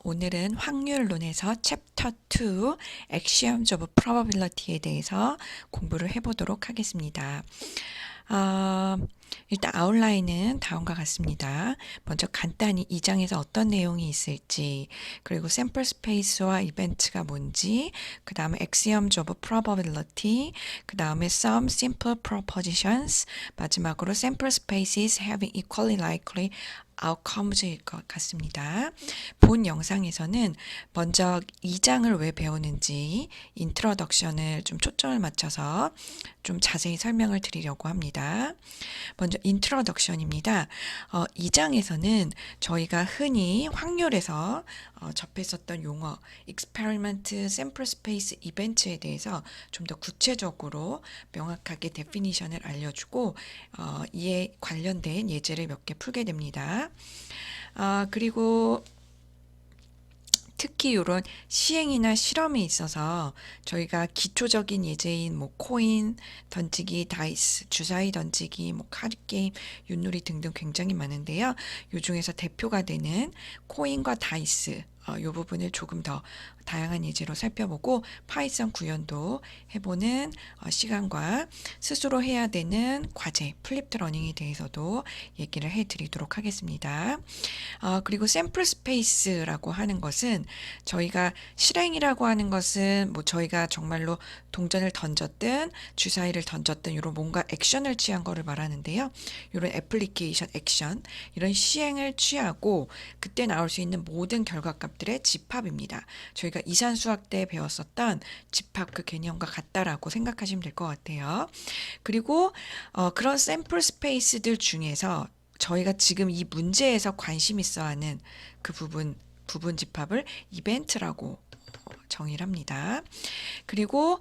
오늘은 확률론에서 챕터 2 Axioms of Probability에 대해서 공부를 해보도록 하겠습니다. 일단 아웃라인은 다음과 같습니다. 먼저 간단히 이 장에서 어떤 내용이 있을지, 그리고 샘플 스페이스와 이벤트가 뭔지, 그 다음에 Axioms of Probability, 그 다음에 Some Simple Propositions, 마지막으로 Sample Spaces Having Equally Likely Outcomes일 것 같습니다. 본 영상에서는 먼저 2장을 왜 배우는지 인트로덕션을 좀 초점을 맞춰서 좀 자세히 설명을 드리려고 합니다. 먼저 인트로덕션입니다. 2장에서는 저희가 흔히 확률에서 접했었던 용어 experiment, sample space, event에 대해서 좀 더 구체적으로 명확하게 데피니션을 알려주고 이에 관련된 예제를 몇 개 풀게 됩니다. 그리고 특히 이런 시행이나 실험에 있어서 저희가 기초적인 예제인 뭐 코인 던지기, 다이스, 주사위 던지기, 뭐 카드 게임, 윷놀이 등등 굉장히 많은데요. 이 중에서 대표가 되는 코인과 다이스 이 부분을 조금 더 다양한 예제로 살펴보고 파이썬 구현도 해보는 시간과 스스로 해야 되는 과제, 플립드 러닝에 대해서도 얘기를 해드리도록 하겠습니다. 그리고 샘플 스페이스라고 하는 것은 저희가 실행이라고 하는 것은 뭐 저희가 정말로 동전을 던졌든 주사위를 던졌든 이런 뭔가 액션을 취한 거를 말하는데요. 이런 애플리케이션 액션, 이런 시행을 취하고 그때 나올 수 있는 모든 결과값들의 집합입니다. 저희가 이산수학 때 배웠었던 집합 그 개념과 같다라고 생각하시면 될 것 같아요. 그리고 그런 샘플 스페이스들 중에서 저희가 지금 이 문제에서 관심 있어 하는 그 부분 집합을 이벤트라고 정의를 합니다. 그리고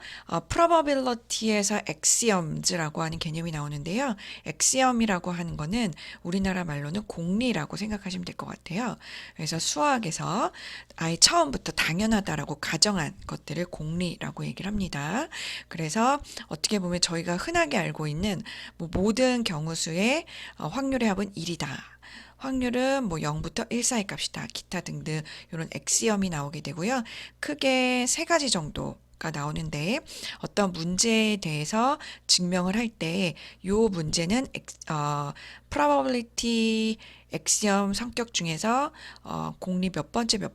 probability에서 axioms라고 하는 개념이 나오는데요. axiom이라고 하는 거는 우리나라 말로는 공리라고 생각하시면 될 것 같아요. 그래서 수학에서 아예 처음부터 당연하다라고 가정한 것들을 공리라고 얘기를 합니다. 그래서 어떻게 보면 저희가 흔하게 알고 있는 뭐 모든 경우수의 확률의 합은 1이다. 확률은 뭐 0부터 1 사이 값이다. 기타 등등 이런 엑시엄이 나오게 되고요. 크게 세 가지 정도가 나오는데 어떤 문제에 대해서 증명을 할 때 이 문제는 probability 엑시엄 성격 중에서 공리 몇 번째를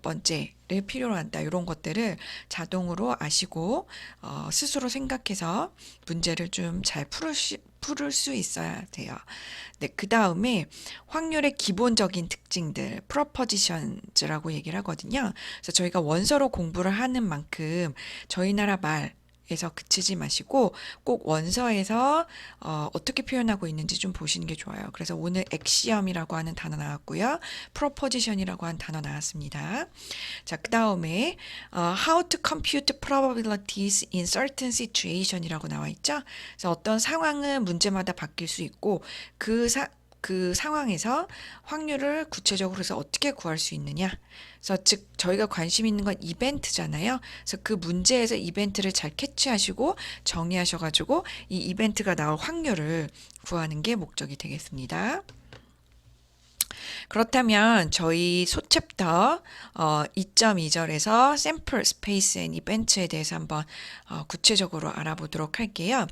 필요로 한다. 이런 것들을 자동으로 아시고 스스로 생각해서 문제를 좀 잘 풀을 수 있어야 돼요. 네, 그 다음에 확률의 기본적인 특징들, propositions라고 얘기를 하거든요. 그래서 저희가 원서로 공부를 하는 만큼 저희 나라 말에서 그치지 마시고 꼭 원서에서 어떻게 표현하고 있는지 좀 보시는 게 좋아요. 그래서 오늘 엑시엄이라고 하는 단어 나왔고요. proposition이라고 하는 단어 나왔습니다. 자, 그 다음에 how to compute probabilities in certain situation이라고 나와 있죠. 그래서 어떤 상황은 문제마다 바뀔 수 있고 그 상황에서 확률을 구체적으로 해서 어떻게 구할 수 있느냐. 그래서 즉 저희가 관심 있는 건 이벤트잖아요. 그래서 그 문제에서 이벤트를 잘 캐치하시고 정의하셔가지고 이 이벤트가 나올 확률을 구하는 게 목적이 되겠습니다. 그렇다면 저희 소챕터 2.2절에서 샘플 스페이스 앤 이벤트에 대해서 한번 구체적으로 알아보도록 할게요.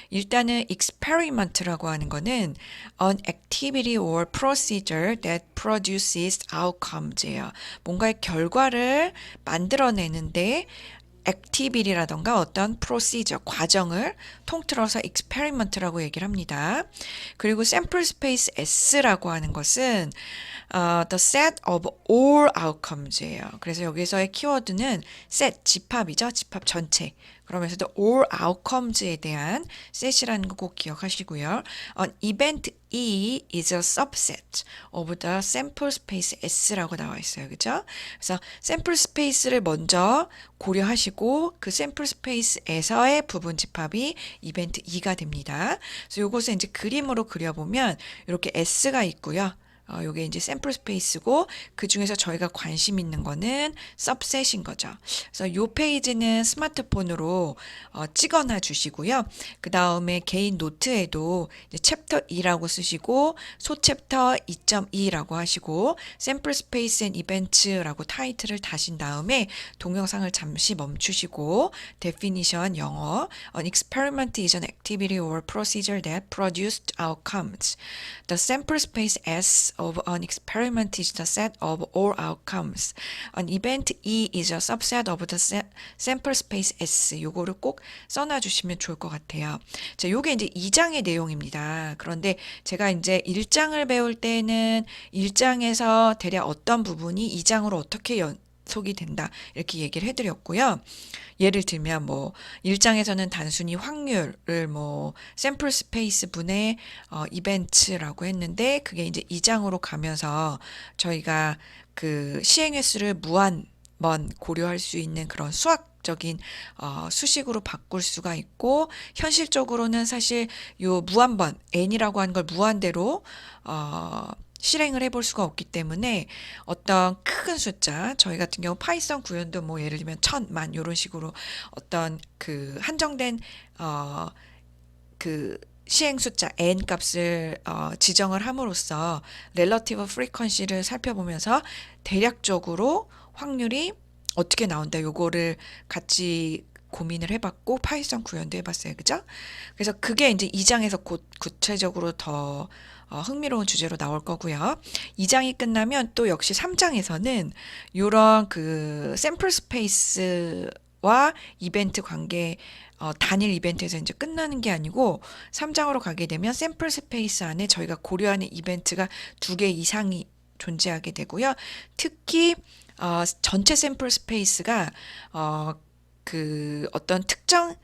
일단은 experiment라고 하는 거는 an activity or procedure that produces outcomes예요. 뭔가의 결과를 만들어내는데 액티비티라던가 어떤 프로시저, 과정을 통틀어서 experiment라고 얘기를 합니다. 그리고 sample space S라고 하는 것은 the set of all outcomes예요. 그래서 여기서의 키워드는 set, 집합이죠. 집합 전체. 그러면서도 all outcomes에 대한 set이라는 거 꼭 기억하시고요. An event E is a subset of the sample space S라고 나와 있어요. 그죠? 그래서 sample space를 먼저 고려하시고 그 sample space에서의 부분 집합이 이벤트 E가 됩니다. 그래서 이것을 이제 그림으로 그려보면 이렇게 S가 있고요. 요게 이제 샘플 스페이스고 그 중에서 저희가 관심 있는 거는 subset인 거죠. 그래서 요 페이지는 스마트폰으로 찍어놔 주시고요. 그 다음에 개인 노트에도 이제 챕터 2라고 쓰시고 소챕터 2.2라고 하시고 샘플 스페이스 앤 이벤트라고 타이틀을 다신 다음에 동영상을 잠시 멈추시고 definition 영어 An experiment is an activity or procedure that produced outcomes. The sample space S of an experiment is the set of all outcomes. An event E is a subset of the sample space S. 요거를 꼭 써놔 주시면 좋을 것 같아요. 자, 요게 이제 2장의 내용입니다. 그런데 제가 이제 1장을 배울 때는 1장에서 대략 어떤 부분이 2장으로 어떻게 연속이 된다 이렇게 얘기를 해드렸고요. 예를 들면 뭐 1장에서는 단순히 확률을 뭐 샘플 스페이스 분의 이벤트라고 했는데 그게 이제 2장으로 가면서 저희가 그 시행 횟수를 무한번 고려할 수 있는 그런 수학적인 수식으로 바꿀 수가 있고 현실적으로는 사실 요 무한번 n이라고 하는 걸 무한대로 실행을 해볼 수가 없기 때문에 어떤 큰 숫자, 저희 같은 경우 파이썬 구현도 뭐 예를 들면 1000만 이런 식으로 어떤 그 한정된 그 시행 숫자 n 값을 지정을 함으로써 렐러티브 프리퀀시를 살펴보면서 대략적으로 확률이 어떻게 나온다 요거를 같이 고민을 해봤고 파이썬 구현도 해봤어요. 그죠? 그래서 그게 이제 2장에서 구체적으로 더 흥미로운 주제로 나올 거고요. 2장이 끝나면 또 역시 3장에서는 요런 그 샘플 스페이스와 이벤트 관계 단일 이벤트에서 이제 끝나는 게 아니고 3장으로 가게 되면 샘플 스페이스 안에 저희가 고려하는 이벤트가 2개 이상이 존재하게 되고요. 특히 전체 샘플 스페이스가 그 어떤 특정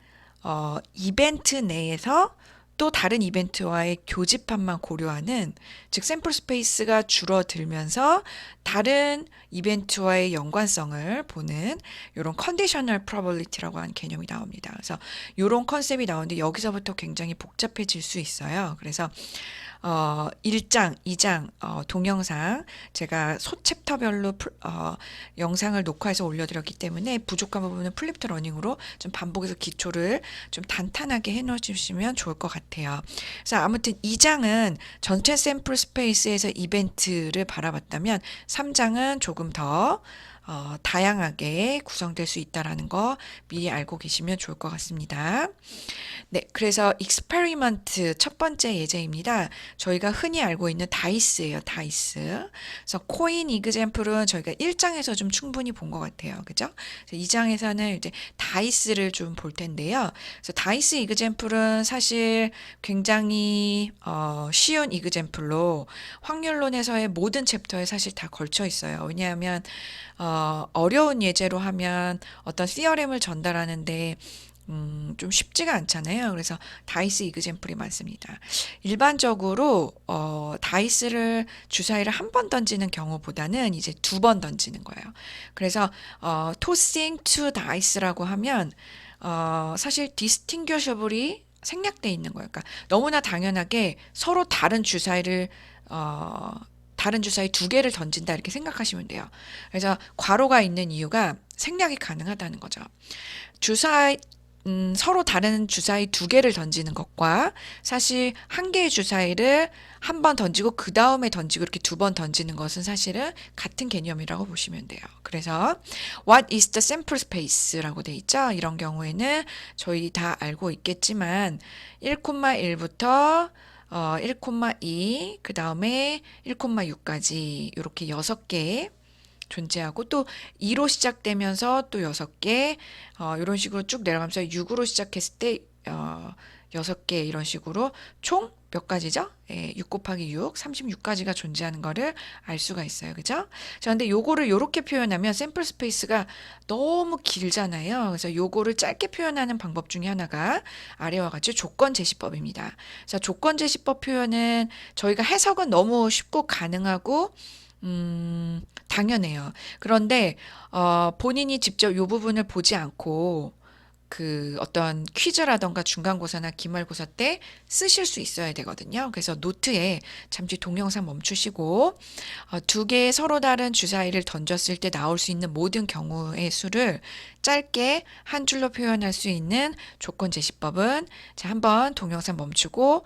이벤트 내에서 또 다른 이벤트와의 교집합만 고려하는 즉 샘플 스페이스가 줄어들면서 다른 이벤트와의 연관성을 보는 이런 컨디셔널 프로버빌리티라고 하는 개념이 나옵니다. 그래서 이런 컨셉이 나오는데 여기서부터 굉장히 복잡해질 수 있어요. 그래서 1장, 2장 동영상 제가 소챕터별로 영상을 녹화해서 올려드렸기 때문에 부족한 부분은 플립드 러닝으로 좀 반복해서 기초를 좀 단단하게 해놓으시면 좋을 것 같아요. 그래서 아무튼 2장은 전체 샘플 스페이스에서 이벤트를 바라봤다면 3장은 조금 더 다양하게 구성될 수 있다라는 거 미리 알고 계시면 좋을 것 같습니다. 네, 그래서 익스페리먼트 첫 번째 예제입니다. 저희가 흔히 알고 있는 다이스예요, 다이스. 그래서 코인 이그젬플은 저희가 1장에서 좀 충분히 본 것 같아요. 그죠? 2장에서는 이제 다이스를 좀 볼 텐데요. 그래서 다이스 이그젬플은 사실 굉장히 쉬운 이그젬플로 확률론에서의 모든 챕터에 사실 다 걸쳐 있어요. 왜냐하면 어려운 예제로 하면 어떤 시어렘을 전달하는데 좀 쉽지가 않잖아요. 그래서 다이스 이그젬플이 많습니다. 일반적으로 다이스를 주사위를 한 번 던지는 경우보다는 이제 2번 던지는 거예요. 그래서 tossing two dice라고 하면 사실 distinguishable이 생략돼 있는 거예요. 그러니까 너무나 당연하게 서로 다른 주사위 2개를 던진다 이렇게 생각하시면 돼요. 그래서 괄호가 있는 이유가 생략이 가능하다는 거죠. 서로 다른 주사위 2개를 던지는 것과 사실 한 개의 주사위를 한 번 던지고 그 다음에 던지고 이렇게 2번 던지는 것은 사실은 같은 개념이라고 보시면 돼요. 그래서 What is the sample space라고 돼 있죠. 이런 경우에는 저희 다 알고 있겠지만 1,1부터 1,2, 그 다음에 1,6까지 이렇게 6개 존재하고 또 2로 시작되면서 또 6개 이런 식으로 쭉 내려가면서 6으로 시작했을 때 6개 이런 식으로 총 몇 가지죠? 6 곱하기 6, 36가지가 존재하는 거를 알 수가 있어요. 그죠? 자, 근데 요거를 요렇게 표현하면 샘플 스페이스가 너무 길잖아요. 그래서 요거를 짧게 표현하는 방법 중에 하나가 아래와 같이 조건 제시법입니다. 자, 조건 제시법 표현은 저희가 해석은 너무 쉽고 가능하고 당연해요. 그런데 본인이 직접 요 부분을 보지 않고 그 어떤 퀴즈라던가 중간고사나 기말고사 때 쓰실 수 있어야 되거든요. 그래서 노트에 잠시 동영상 멈추시고 두 개의 서로 다른 주사위를 던졌을 때 나올 수 있는 모든 경우의 수를 짧게 한 줄로 표현할 수 있는 조건 제시법은 자, 한번 동영상 멈추고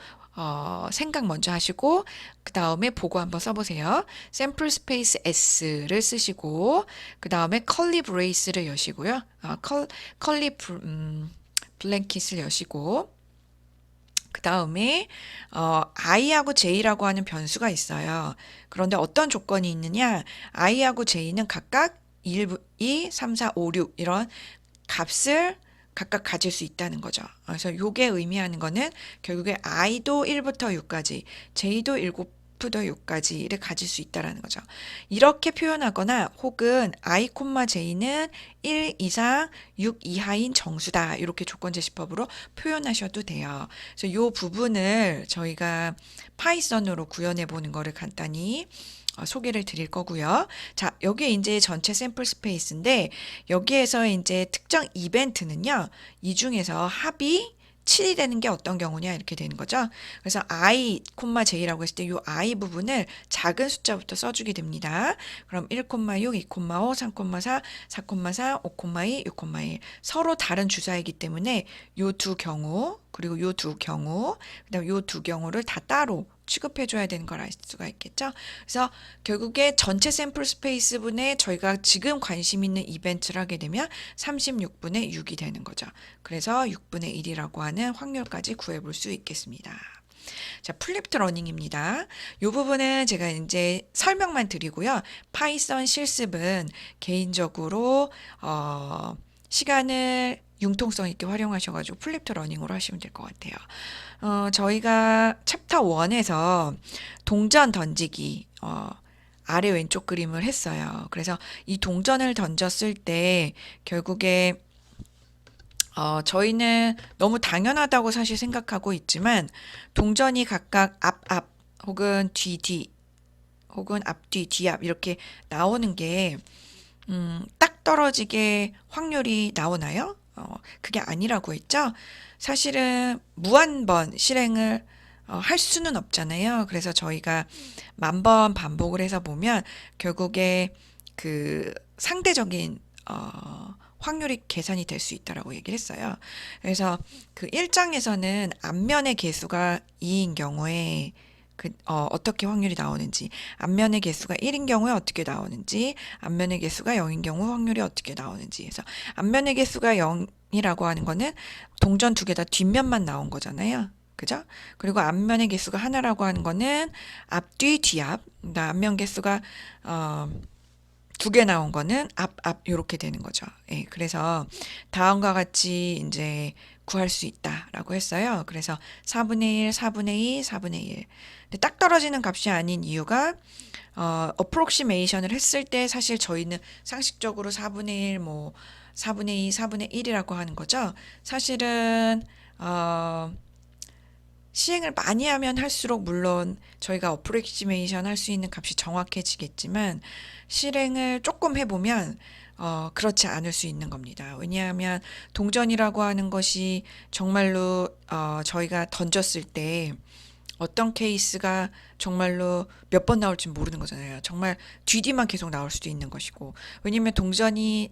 생각 먼저 하시고 그 다음에 보고 한번 써보세요. 샘플 스페이스 S를 쓰시고 그 다음에 컬리 브레이스를 여시고요. 컬리 블랭킷을 여시고 그 다음에 i하고 j라고 하는 변수가 있어요. 그런데 어떤 조건이 있느냐? i하고 j는 각각 1, 2, 3, 4, 5, 6 이런 값을 각각 가질 수 있다는 거죠. 그래서 이게 의미하는 거는 결국에 i도 1부터 6까지, j도 7부터 6까지를 가질 수 있다라는 거죠. 이렇게 표현하거나 혹은 i, j는 1 이상 6 이하인 정수다. 이렇게 조건 제시법으로 표현하셔도 돼요. 그래서 이 부분을 저희가 파이썬으로 구현해 보는 거를 간단히 소개를 드릴 거고요. 자, 여기에 이제 전체 샘플 스페이스인데 여기에서 이제 특정 이벤트는요. 이 중에서 합이 7이 되는 게 어떤 경우냐 이렇게 되는 거죠. 그래서 i, j라고 했을 때 이 i 부분을 작은 숫자부터 써주게 됩니다. 그럼 1, 6, 2, 5, 3, 4, 4, 4, 5, 2, 6, 1 서로 다른 주사이기 때문에 이 두 경우 그리고 이 두 경우 그다음 이 두 경우를 다 따로 취급해줘야 되는 걸 알 수가 있겠죠. 그래서 결국에 전체 샘플 스페이스 분에 저희가 지금 관심 있는 이벤트를 하게 되면 36분의 6이 되는 거죠. 그래서 6분의 1이라고 하는 확률까지 구해볼 수 있겠습니다. 자, 플립트 러닝입니다. 이 부분은 제가 이제 설명만 드리고요. 파이썬 실습은 개인적으로 시간을 융통성 있게 활용하셔가지고 플립트 러닝으로 하시면 될 것 같아요. 저희가 챕터 1에서 동전 던지기, 아래 왼쪽 그림을 했어요. 그래서 이 동전을 던졌을 때 결국에 저희는 너무 당연하다고 사실 생각하고 있지만 동전이 각각 앞 혹은 뒤 혹은 앞뒤 뒤앞 이렇게 나오는 게 딱 떨어지게 확률이 나오나요? 그게 아니라고 했죠. 사실은 무한번 실행을 할 수는 없잖아요. 그래서 저희가 10,000번 반복을 해서 보면 결국에 그 상대적인 확률이 계산이 될 수 있다라고 얘기를 했어요. 그래서 그 1장에서는 앞면의 개수가 2인 경우에 어떻게 확률이 나오는지, 앞면의 개수가 1인 경우에 어떻게 나오는지, 앞면의 개수가 0인 경우 확률이 어떻게 나오는지. 그래서 앞면의 개수가 0이라고 하는 거는 동전 두 개 다 뒷면만 나온 거잖아요. 그죠? 그리고 앞면의 개수가 하나라고 하는 거는 앞뒤 뒤앞. 그러니까 앞면 개수가 두 개 나온 거는 앞 요렇게 되는 거죠. 예, 그래서 다음과 같이 이제 구할 수 있다라고 했어요. 그래서 4분의 1, 4분의 2, 4분의 1. 근데 딱 떨어지는 값이 아닌 이유가 어프록시메이션을 했을 때 사실 저희는 상식적으로 4분의 1, 뭐 4분의 2, 4분의 1이라고 하는 거죠. 사실은 시행을 많이 하면 할수록 물론 저희가 어프로키시메이션 할 수 있는 값이 정확해지겠지만 실행을 조금 해보면 그렇지 않을 수 있는 겁니다. 왜냐하면 동전이라고 하는 것이 정말로 저희가 던졌을 때 어떤 케이스가 정말로 몇 번 나올지 모르는 거잖아요. 정말 뒤뒤만 계속 나올 수도 있는 것이고 왜냐면 동전이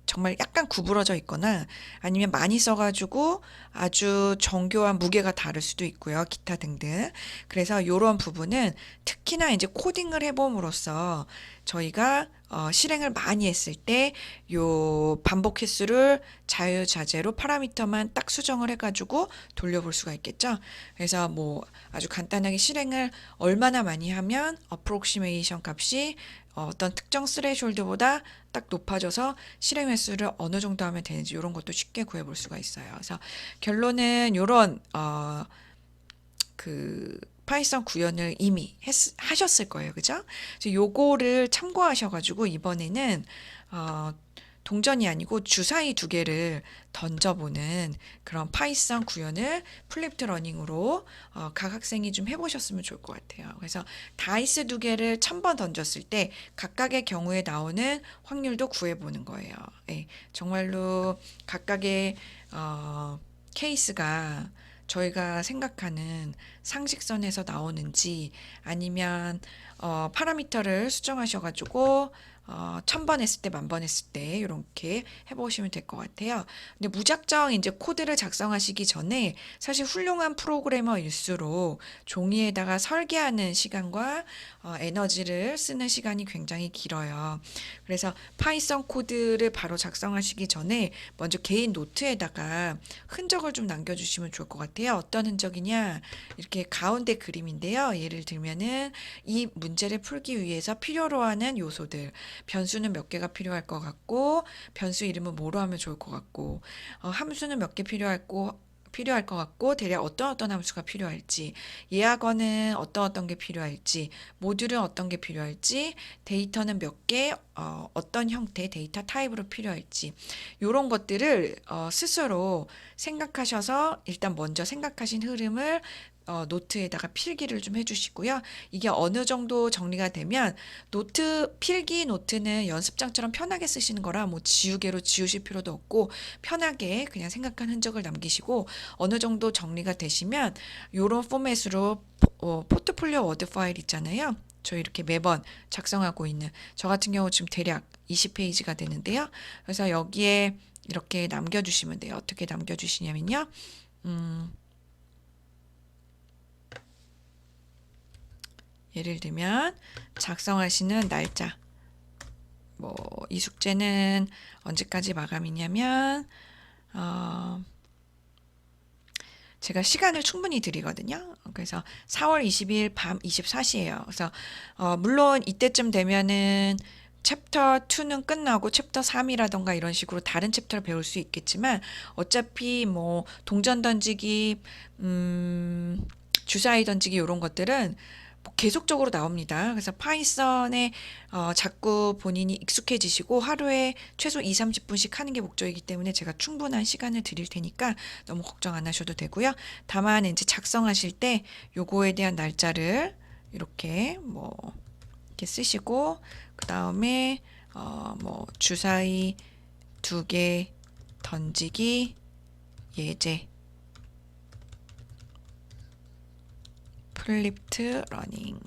정말 약간 구부러져 있거나 아니면 많이 써가지고 아주 정교한 무게가 다를 수도 있고요. 기타 등등. 그래서 이런 부분은 특히나 이제 코딩을 해봄으로써 저희가 실행을 많이 했을 때 요 반복 횟수를 자유자재로 파라미터만 딱 수정을 해가지고 돌려볼 수가 있겠죠. 그래서 뭐 아주 간단하게 실행을 얼마나 많이 하면 어프록시메이션 값이 어떤 특정 스레숄드보다 딱 높아져서 실행 횟수를 어느 정도 하면 되는지 이런 것도 쉽게 구해볼 수가 있어요. 그래서 결론은 이런 그 파이썬 구현을 이미 하셨을 거예요, 그죠? 그래서 요거를 참고하셔가지고 이번에는 동전이 아니고 주사위 두 개를 던져보는 그런 파이썬 구현을 플립트 러닝으로 각 학생이 좀 해보셨으면 좋을 것 같아요. 그래서 다이스 두 개를 1000번 던졌을 때 각각의 경우에 나오는 확률도 구해보는 거예요. 예, 정말로 각각의 케이스가 저희가 생각하는 상식선에서 나오는지 아니면 파라미터를 수정하셔가지고 1000번 했을 때, 1000번 했을 때 이렇게 해보시면 될 것 같아요. 근데 무작정 이제 코드를 작성하시기 전에 사실 훌륭한 프로그래머일수록 종이에다가 설계하는 시간과 에너지를 쓰는 시간이 굉장히 길어요. 그래서 파이썬 코드를 바로 작성하시기 전에 먼저 개인 노트에다가 흔적을 좀 남겨주시면 좋을 것 같아요. 어떤 흔적이냐? 이렇게 가운데 그림인데요. 예를 들면은 이 문제를 풀기 위해서 필요로 하는 요소들, 변수는 몇 개가 필요할 것 같고, 변수 이름은 뭐로 하면 좋을 것 같고, 함수는 몇 개 필요할 것 같고, 대략 어떤 함수가 필요할지, 예학어는 어떤 게 필요할지, 모듈은 어떤 게 필요할지, 데이터는 몇 개, 어떤 형태 데이터 타입으로 필요할지, 이런 것들을 스스로 생각하셔서 일단 먼저 생각하신 흐름을 노트에다가 필기를 좀 해주시고요. 이게 어느 정도 정리가 되면 필기 노트는 연습장처럼 편하게 쓰시는 거라 뭐 지우개로 지우실 필요도 없고 편하게 그냥 생각한 흔적을 남기시고 어느 정도 정리가 되시면 요런 포맷으로 포트폴리오 워드 파일 있잖아요. 저 이렇게 매번 작성하고 있는 저 같은 경우 지금 대략 20페이지가 되는데요. 그래서 여기에 이렇게 남겨주시면 돼요. 어떻게 남겨주시냐면요. 예를 들면 작성하시는 날짜 뭐 이 숙제는 언제까지 마감이냐면 제가 시간을 충분히 드리거든요. 그래서 4월 20일 밤 24시예요. 그래서 물론 이때쯤 되면은 챕터 2는 끝나고 챕터 3이라던가 이런 식으로 다른 챕터를 배울 수 있겠지만 어차피 뭐 동전 던지기, 주사위 던지기 이런 것들은 뭐 계속적으로 나옵니다. 그래서 파이썬에 자꾸 본인이 익숙해지시고 하루에 최소 2, 30분씩 하는 게 목적이기 때문에 제가 충분한 시간을 드릴 테니까 너무 걱정 안 하셔도 되고요. 다만 이제 작성하실 때 요거에 대한 날짜를 이렇게 뭐 이렇게 쓰시고 그 다음에 뭐 주사위 2개 던지기 예제 플립트 러닝.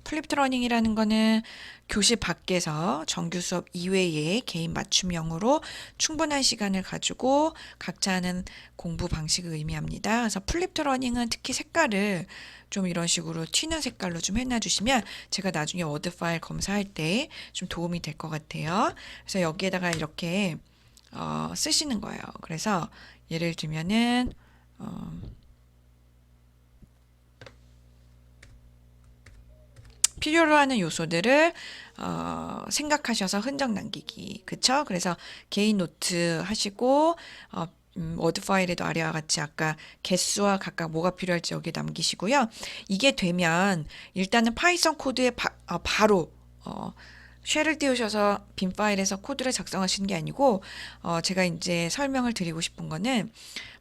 플립트 러닝이라는 거는 교실 밖에서 정규 수업 이외에 개인 맞춤형으로 충분한 시간을 가지고 각자 하는 공부 방식을 의미합니다. 그래서 플립트 러닝은 특히 색깔을 좀 이런 식으로 튀는 색깔로 좀 해놔주시면 제가 나중에 워드 파일 검사할 때 좀 도움이 될 것 같아요. 그래서 여기에다가 이렇게 쓰시는 거예요. 그래서 예를 들면은 필요로 하는 요소들을 생각하셔서 흔적 남기기. 그쵸? 그래서 개인 노트 하시고 워드 파일에도 아래와 같이 아까 개수와 각각 뭐가 필요할지 여기에 남기시고요. 이게 되면 일단은 파이썬 코드에 바로 쉘을 띄우셔서 빈 파일에서 코드를 작성하시는 게 아니고 제가 이제 설명을 드리고 싶은 거는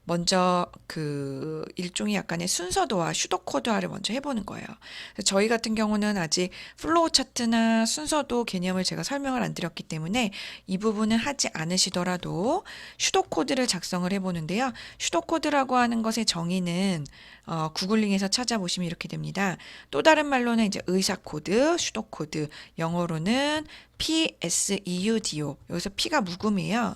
먼저 그 일종의 약간의 순서도화, 슈도코드화를 먼저 해보는 거예요. 저희 같은 경우는 아직 플로우 차트나 순서도 개념을 제가 설명을 안 드렸기 때문에 이 부분은 하지 않으시더라도 슈도코드를 작성을 해보는데요. 슈도코드라고 하는 것의 정의는 구글링에서 찾아보시면 이렇게 됩니다. 또 다른 말로는 이제 의사코드, 슈도코드, 영어로는 PSEUDO. 여기서 P가 묵음이에요.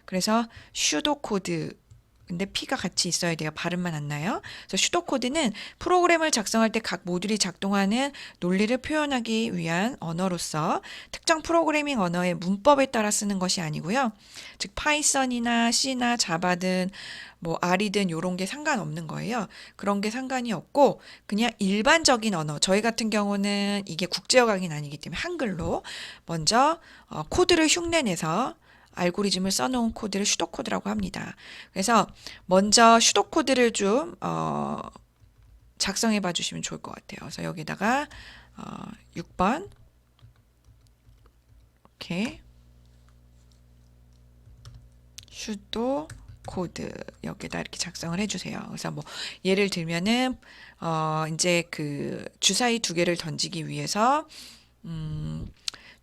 그래서 슈도코드 근데 P가 같이 있어야 돼요. 발음만 안 나요. 그래서 슈도코드는 프로그램을 작성할 때 각 모듈이 작동하는 논리를 표현하기 위한 언어로서 특정 프로그래밍 언어의 문법에 따라 쓰는 것이 아니고요. 즉 파이썬이나 C나 자바든 뭐 R이든 요런 게 상관없는 거예요. 그런 게 상관이 없고 그냥 일반적인 언어. 저희 같은 경우는 이게 국제어 강의는 아니기 때문에 한글로 먼저 코드를 흉내내서 알고리즘을 써놓은 코드를 슈도코드라고 합니다. 그래서 먼저 슈도코드를 좀 작성해 봐 주시면 좋을 것 같아요. 그래서 여기다가 6번 이렇게 sudo 코드 여기다 이렇게 작성을 해주세요. 그래서 뭐 예를 들면은 이제 그 주사위 두 개를 던지기 위해서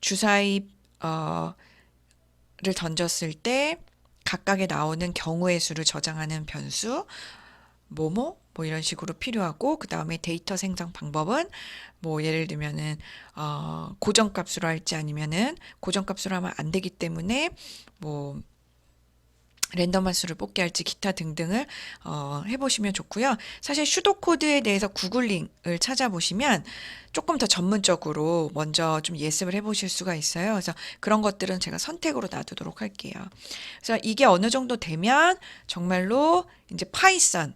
주사위 를 던졌을 때 각각에 나오는 경우의 수를 저장하는 변수 뭐뭐 뭐 이런 식으로 필요하고, 그 다음에 데이터 생성 방법은 뭐 예를 들면은 고정값으로 할지 아니면은 고정값으로 하면 안 되기 때문에 뭐 랜덤한 수를 뽑게 할지 기타 등등을 해보시면 좋고요. 사실 슈도 코드에 대해서 구글링을 찾아보시면 조금 더 전문적으로 먼저 좀 예습을 해보실 수가 있어요. 그래서 그런 것들은 제가 선택으로 놔두도록 할게요. 그래서 이게 어느 정도 되면 정말로 이제 파이썬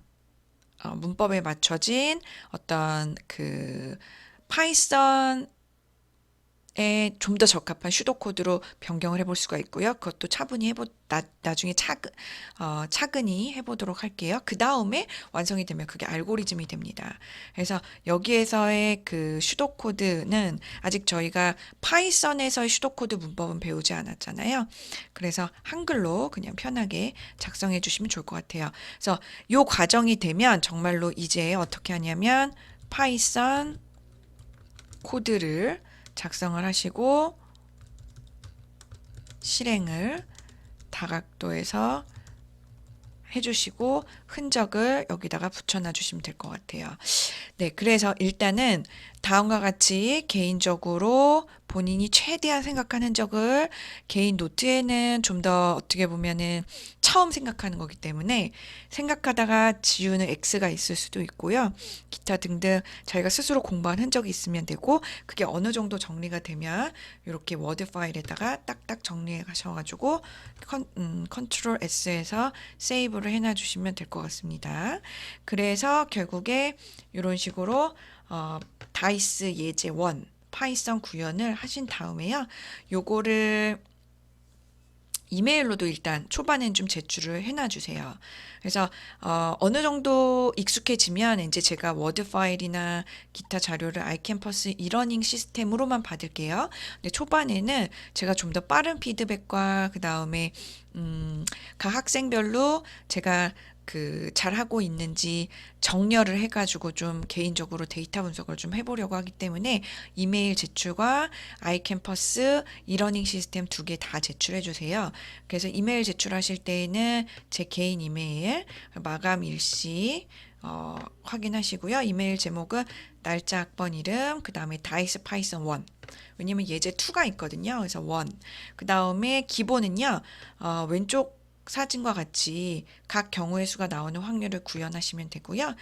문법에 맞춰진 어떤 그 파이썬 에 좀 더 적합한 슈도 코드로 변경을 해볼 수가 있고요. 그것도 차분히 나중에 차근히 해보도록 할게요. 그 다음에 완성이 되면 그게 알고리즘이 됩니다. 그래서 여기에서의 그 슈도 코드는 아직 저희가 파이썬에서의 슈도 코드 문법은 배우지 않았잖아요. 그래서 한글로 그냥 편하게 작성해 주시면 좋을 것 같아요. 그래서 요 과정이 되면 정말로 이제 어떻게 하냐면 파이썬 코드를 작성을 하시고 실행을 다각도에서 해주시고 흔적을 여기다가 붙여놔 주시면 될 것 같아요. 네, 그래서 일단은 다음과 같이 개인적으로 본인이 최대한 생각한 흔적을 개인 노트에는 좀 더 어떻게 보면은 처음 생각하는 거기 때문에 생각하다가 지우는 X가 있을 수도 있고요. 기타 등등 자기가 스스로 공부한 흔적이 있으면 되고, 그게 어느 정도 정리가 되면 이렇게 워드 파일에다가 딱딱 정리해 가셔가지고 컨트롤 S에서 세이브를 해놔 주시면 될 것 같습니다. 그래서 결국에 이런 식으로 다이스 예제 1 파이썬 구현을 하신 다음에요. 요거를 이메일로도 일단 초반엔 좀 제출을 해놔 주세요. 그래서 어느 정도 익숙해지면 이제 제가 워드 파일이나 기타 자료를 아이캠퍼스 이러닝 시스템으로만 받을게요. 근데 초반에는 제가 좀 더 빠른 피드백과 그 다음에 각 학생별로 제가 그 잘하고 있는지 정렬을 해가지고 좀 개인적으로 데이터 분석을 좀 해보려고 하기 때문에 이메일 제출과 아이캠퍼스 이러닝 시스템 두 개 다 제출해 주세요. 그래서 이메일 제출하실 때에는 제 개인 이메일 마감 일시 확인하시고요. 이메일 제목은 날짜, 학번 이름, 그 다음에 다이스 파이썬 1. 왜냐면 예제 2가 있거든요. 그래서 1. 그 다음에 기본은요. 왼쪽 사진과 같이 각 경우의 수가 나오는 확률을 구현하시면 되고요.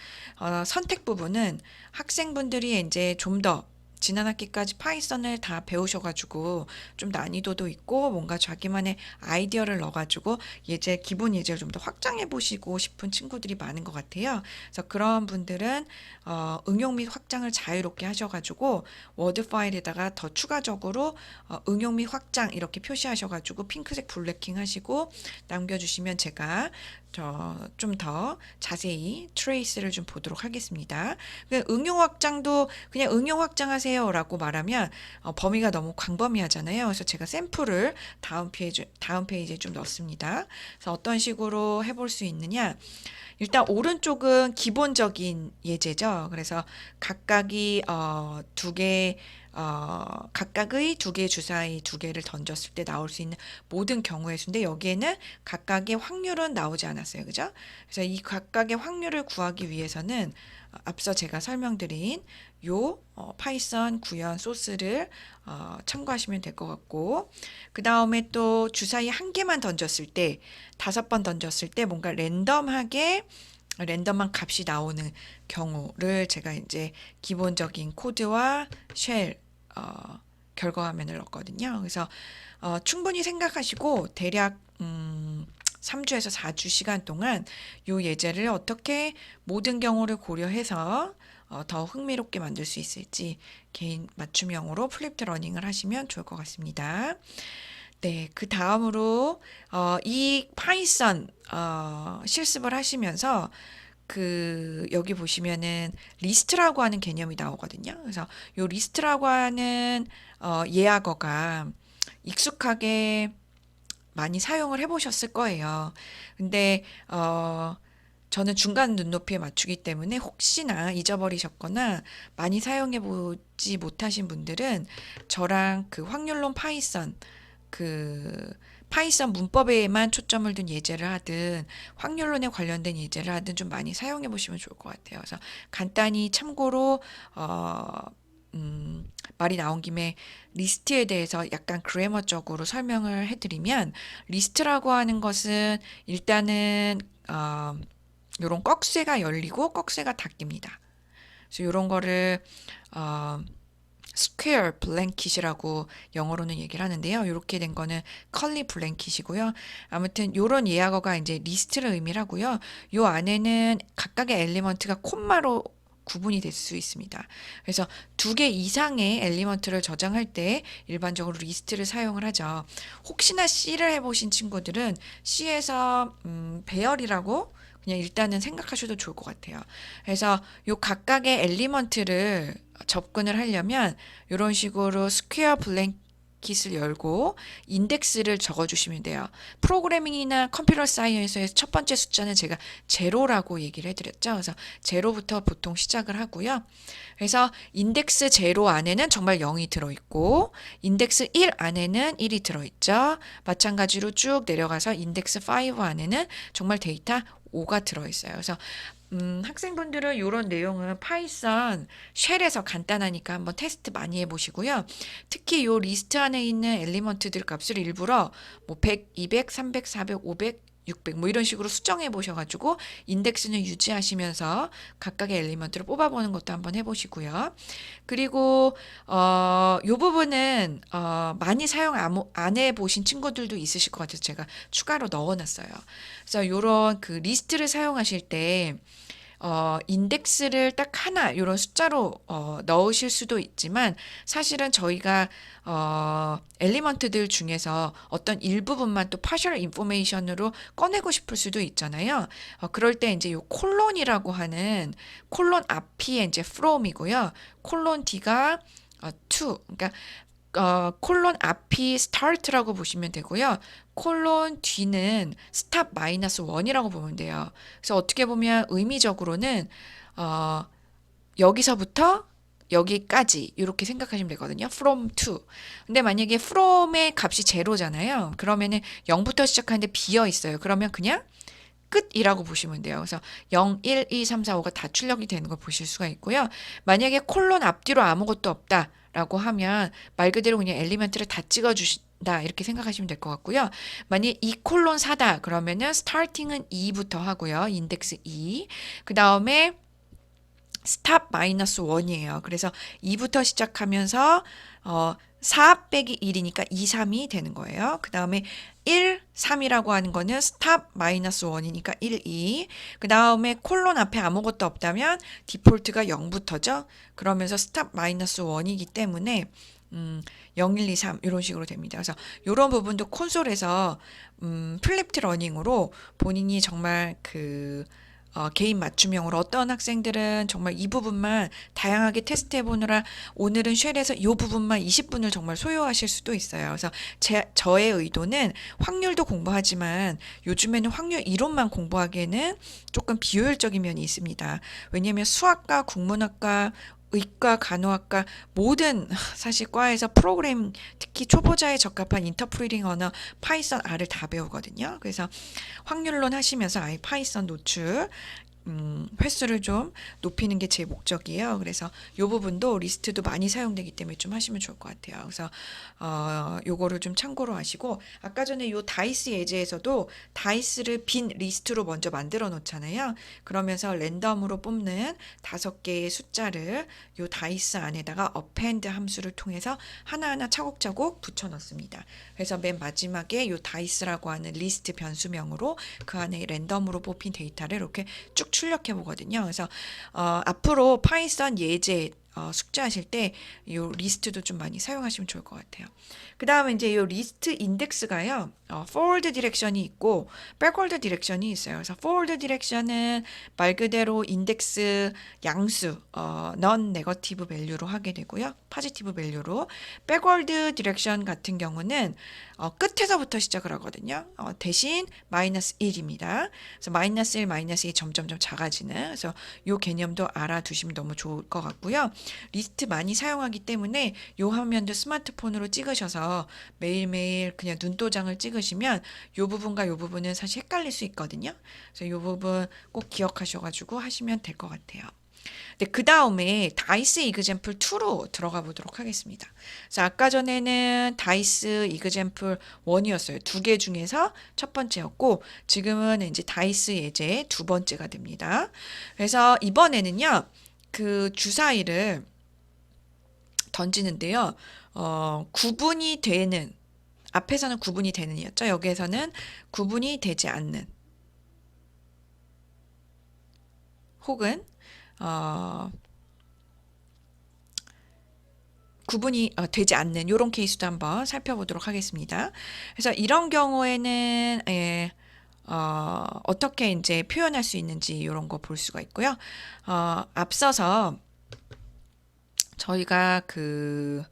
선택 부분은 학생분들이 이제 좀 더 지난 학기까지 파이썬을 다 배우셔가지고 좀 난이도도 있고 뭔가 자기만의 아이디어를 넣어가지고 기본 예제를 좀 더 확장해 보시고 싶은 친구들이 많은 것 같아요. 그래서 그런 분들은 응용 및 확장을 자유롭게 하셔가지고 워드 파일에다가 더 추가적으로 응용 및 확장 이렇게 표시하셔가지고 핑크색 블랙킹 하시고 남겨주시면 제가 좀 더 자세히 트레이스를 좀 보도록 하겠습니다. 응용 확장도 그냥 응용 확장하세요라고 말하면 범위가 너무 광범위하잖아요. 그래서 제가 샘플을 다음 페이지에 좀 넣습니다. 그래서 어떤 식으로 해볼 수 있느냐? 일단 오른쪽은 기본적인 예제죠. 그래서 각각이 각각의 두 개 주사위 두 개를 던졌을 때 나올 수 있는 모든 경우의 수인데 여기에는 각각의 확률은 나오지 않았어요. 그죠? 그래서 이 각각의 확률을 구하기 위해서는 앞서 제가 설명드린 요 파이썬 구현 소스를 참고하시면 될 것 같고, 그 다음에 또 주사위 한 개만 던졌을 때 5번 던졌을 때 뭔가 랜덤한 값이 나오는 경우를 제가 이제 기본적인 코드와 쉘 결과 화면을 넣었거든요. 그래서 충분히 생각하시고 대략 3주에서 4주 시간 동안 요 예제를 어떻게 모든 경우를 고려해서 더 흥미롭게 만들 수 있을지 개인 맞춤형으로 플립드 러닝을 하시면 좋을 것 같습니다. 네, 그 다음으로 이 파이썬 실습을 하시면서 그 여기 보시면은 리스트라고 하는 개념이 나오거든요. 그래서 요 리스트라고 하는 예약어가 익숙하게 많이 사용을 해보셨을 거예요. 근데 저는 중간 눈높이에 맞추기 때문에 혹시나 잊어버리셨거나 많이 사용해 보지 못하신 분들은 저랑 그 확률론 파이썬 그 파이썬 문법에만 초점을 둔 예제를 하든 확률론에 관련된 예제를 하든 좀 많이 사용해 보시면 좋을 것 같아요. 그래서 간단히 참고로 어, 말이 나온 김에 리스트에 대해서 약간 그래머적으로 설명을 해드리면 리스트라고 하는 것은 일단은 요런 꺽쇠가 열리고 꺽쇠가 닫힙니다. 그래서 요런 거를 어, 스퀘어 블랭킷이라고 영어로는 얘기를 하는데요. 이렇게 된 거는 컬리 블랭킷이고요. 아무튼 요런 예약어가 이제 리스트를 의미를 하고요. 요 안에는 각각의 엘리먼트가 콤마로 구분이 될 수 있습니다. 그래서 두 개 이상의 엘리먼트를 저장할 때 일반적으로 리스트를 사용을 하죠. 혹시나 C를 해보신 친구들은 C에서 배열이라고 그냥 일단은 생각하셔도 좋을 것 같아요. 그래서 요 각각의 엘리먼트를 접근을 하려면 이런 식으로 스퀘어 블랭킷을 열고 인덱스를 적어주시면 돼요. 프로그래밍이나 컴퓨터 사이언스에서 첫 번째 숫자는 제가 제로라고 얘기를 해드렸죠. 그래서 제로부터 보통 시작을 하고요. 그래서 인덱스 제로 안에는 정말 0이 들어있고 인덱스 1 안에는 1이 들어있죠. 마찬가지로 쭉 내려가서 인덱스 5 안에는 정말 데이터 5가 들어있어요. 그래서 학생분들은 이런 내용은 파이썬 쉘에서 간단하니까 한번 테스트 많이 해보시고요. 특히 이 리스트 안에 있는 엘리먼트들 값을 일부러 뭐 100, 200, 300, 400, 500, 600 뭐 이런 식으로 수정해 보셔가지고 인덱스는 유지하시면서 각각의 엘리먼트를 뽑아보는 것도 한번 해보시고요. 그리고 요 부분은 많이 사용 안 해보신 친구들도 있으실 것 같아서 제가 추가로 넣어놨어요. 그래서 요런 그 리스트를 사용하실 때 인덱스를 딱 하나 이런 숫자로 넣으실 수도 있지만 사실은 저희가 엘리먼트들 중에서 어떤 일부분만 또 파셜 인포메이션으로 꺼내고 싶을 수도 있잖아요. 그럴 때 이제 요 콜론이라고 하는 콜론 앞이 이제 from이고요. 콜론 D가 to 그러니까 콜론 앞이 start라고 보시면 되고요. 콜론 뒤는 stop 마이너스 1이라고 보면 돼요. 그래서 어떻게 보면 의미적으로는 어, 여기서부터 여기까지 이렇게 생각하시면 되거든요. from to. 근데 만약에 from의 값이 제로잖아요. 그러면은 0부터 시작하는데 비어 있어요. 그러면 그냥 끝이라고 보시면 돼요. 그래서 0, 1, 2, 3, 4, 5가 다 출력이 되는 걸 보실 수가 있고요. 만약에 콜론 앞뒤로 아무것도 없다라고 하면 말 그대로 그냥 엘리멘트를 다 찍어주신다 이렇게 생각하시면 될 것 같고요. 만약에 2 콜론 4다 그러면은 스타팅은 2부터 하고요. 인덱스 2. 그 다음에 스탑 마이너스 1이에요. 그래서 2부터 시작하면서 4 빼기 1이니까 2, 3이 되는 거예요. 그 다음에 1, 3이라고 하는 거는 스탑 마이너스 1이니까 1, 2. 그 다음에 콜론 앞에 아무것도 없다면 디폴트가 0부터죠. 그러면서 스탑 마이너스 1이기 때문에 0, 1, 2, 3 이런 식으로 됩니다. 그래서 이런 부분도 콘솔에서 플립트 러닝으로 본인이 정말 개인 맞춤형으로 어떤 학생들은 정말 이 부분만 다양하게 테스트해 보느라 오늘은 쉘에서 이 부분만 20분을 정말 소요하실 수도 있어요. 그래서 저의 의도는 확률도 공부하지만 요즘에는 확률 이론만 공부하기에는 조금 비효율적인 면이 있습니다. 왜냐하면 수학과 국문학과 의과, 간호학과 모든 사실 과에서 프로그램 특히 초보자에 적합한 인터프리팅 언어 파이썬 R을 다 배우거든요. 그래서 확률론 하시면서 아예 파이썬 노출 횟수를 좀 높이는 게 제 목적이에요. 그래서 요 부분도 리스트도 많이 사용되기 때문에 좀 하시면 좋을 것 같아요. 그래서 요거를 좀 참고로 하시고 아까 전에 요 다이스 예제에서도 다이스를 빈 리스트로 먼저 만들어 놓잖아요. 그러면서 랜덤으로 뽑는 5개의 숫자를 요 다이스 안에다가 append 함수를 통해서 하나하나 차곡차곡 붙여 넣습니다. 그래서 맨 마지막에 요 다이스라고 하는 리스트 변수명으로 그 안에 랜덤으로 뽑힌 데이터를 이렇게 쭉 출력해 보거든요. 그래서 앞으로 파이썬 예제 숙제하실 때 이 리스트도 좀 많이 사용하시면 좋을 것 같아요. 그 다음에 이제 이 리스트 인덱스가요, forward 디렉션이 있고 backward 디렉션이 있어요. 그래서 forward 디렉션은 말 그대로 인덱스 양수, non 네거티브 밸류로 하게 되고요. 포지티브 밸류로. backward 디렉션 같은 경우는 끝에서부터 시작을 하거든요. 대신 마이너스 1입니다. 그래서 마이너스 1, 마이너스 2 점점점 작아지는. 그래서 이 개념도 알아두시면 너무 좋을 것 같고요. 리스트 많이 사용하기 때문에 이 화면도 스마트폰으로 찍으셔서 매일매일 그냥 눈도장을 찍으시면 이 부분과 이 부분은 사실 헷갈릴 수 있거든요. 그래서 이 부분 꼭 기억하셔가지고 하시면 될 것 같아요. 네, 그 다음에 다이스 이그젬플 2로 들어가 보도록 하겠습니다. 그래서 아까 전에는 다이스 이그젬플 1이었어요. 두 개 중에서 첫 번째였고 지금은 이제 다이스 예제 두 번째가 됩니다. 그래서 이번에는요, 그 주사위를 던지는데요. 구분이 되는, 앞에서는 구분이 되는이었죠. 여기에서는 구분이 되지 않는, 혹은 구분이 되지 않는 이런 케이스도 한번 살펴보도록 하겠습니다. 그래서 이런 경우에는 어떻게 이제 표현할 수 있는지 이런 거 볼 수가 있고요. 앞서서 저희가 그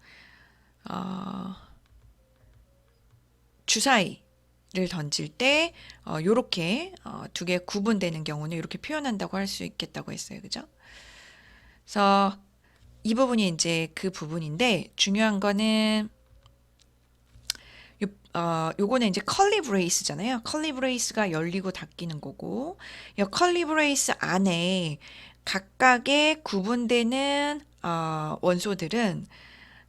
주사위를 던질 때 요렇게 두 개 구분되는 경우는 이렇게 표현한다고 할 수 있겠다고 했어요. 그죠? 그래서 이 부분이 이제 그 부분인데 중요한 거는 요거는 이제 컬리 브레이스잖아요. 컬리 브레이스가 열리고 닫히는 거고, 이 컬리 브레이스 안에 각각의 구분되는 원소들은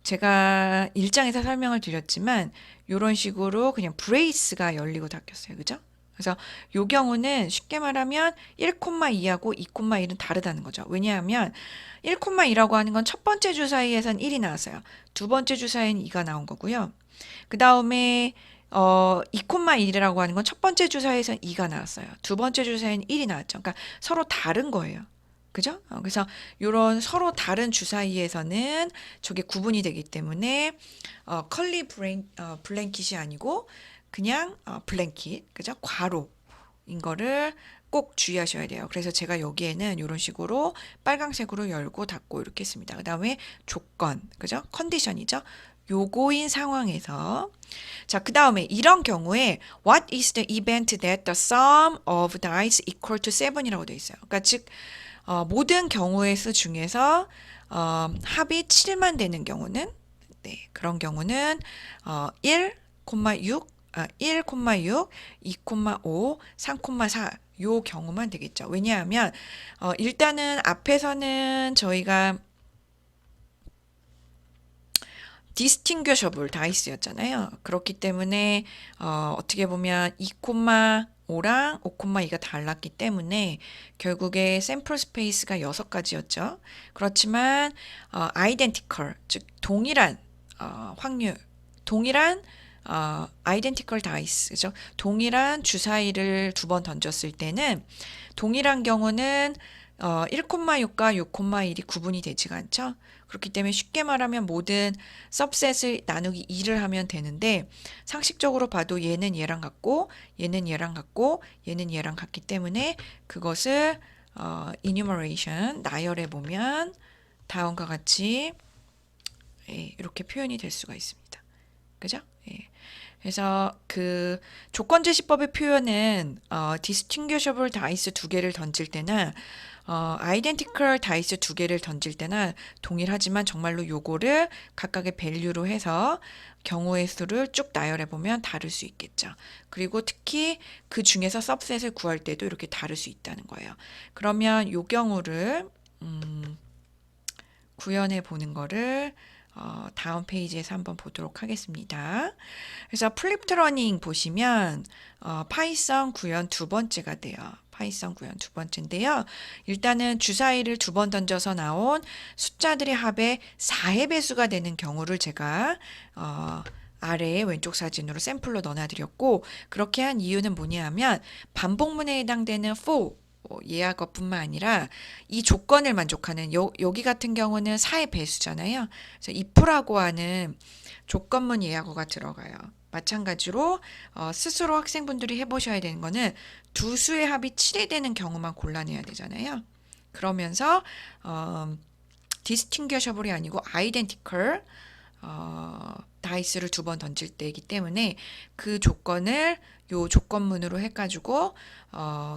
제가 1장에서 설명을 드렸지만 이런 식으로 그냥 브레이스가 열리고 닫혔어요. 그죠? 그래서 요 경우는 쉽게 말하면 1,2하고 2,1은 다르다는 거죠. 왜냐하면 1,2라고 하는 건 첫 번째 주사위에선 1이 나왔어요. 두 번째 주사위는 2가 나온 거고요. 그 다음에 2,1이라고 하는 건 첫 번째 주사위에선 2가 나왔어요. 두 번째 주사위는 1이 나왔죠. 그러니까 서로 다른 거예요. 그죠? 그래서 이런 서로 다른 주사위에서는 저게 구분이 되기 때문에 컬리 블랭킷이 아니고 그냥 블랭킷, 그죠? 괄호인 거를 꼭 주의하셔야 돼요. 그래서 제가 여기에는 이런 식으로 빨강색으로 열고 닫고 이렇게 했습니다. 그 다음에 조건, 그죠? 컨디션이죠. 요거인 상황에서 자, 그 다음에 이런 경우에 What is the event that the sum of dice equal to 7이라고 되어 있어요. 그러니까 즉 모든 경우의 수 중에서 합이 7만 되는 경우는 네, 그런 경우는 1,6, 1,6, 2,5, 3,4 요 경우만 되겠죠. 왜냐하면 일단은 앞에서는 저희가 distinguishable 다이스였잖아요. 그렇기 때문에 어떻게 보면 2,5랑 5,2가 달랐기 때문에 결국에 샘플 스페이스가 6가지였죠. 그렇지만 identical, 즉 동일한 확률, 동일한 identical dice죠. 동일한 주사위를 두 번 던졌을 때는 동일한 경우는 1,6과 6,1이 구분이 되지가 않죠. 그렇기 때문에 쉽게 말하면 모든 subset을 나누기 2를 하면 되는데 상식적으로 봐도 얘는 얘랑 같고 얘는 얘랑 같고 얘는 얘랑 같기 때문에 그것을 enumeration 나열해 보면 다음과 같이 이렇게 표현이 될 수가 있습니다. 그죠? 예. 그래서 그 조건제시법의 표현은 distinguishable 다이스 두 개를 던질 때나 identical 다이스 두 개를 던질 때나 동일하지만 정말로 요거를 각각의 밸류로 해서 경우의 수를 쭉 나열해 보면 다를 수 있겠죠. 그리고 특히 그 중에서 सब셋을 구할 때도 이렇게 다를 수 있다는 거예요. 그러면 요 경우를 구현해 보는 거를 다음 페이지에서 한번 보도록 하겠습니다. 그래서 플립트 러닝 보시면 파이썬 구현 두 번째가 돼요. 파이썬 구현 두 번째인데요. 일단은 주사위를 두 번 던져서 나온 숫자들의 합의 4의 배수가 되는 경우를 제가 아래에 왼쪽 사진으로 샘플로 넣어드렸고 그렇게 한 이유는 뭐냐 하면 반복문에 해당되는 for 예약어뿐만 아니라 이 조건을 만족하는 여기 같은 경우는 사의 배수잖아요. 그래서 if라고 하는 조건문 예약어가 들어가요. 마찬가지로 스스로 학생분들이 해보셔야 되는 거는 두 수의 합이 7이 되는 경우만 골라내야 되잖아요. 그러면서 distinguishable이 아니고 identical 다이스를 두 번 던질 때이기 때문에 그 조건을 요 조건문으로 해가지고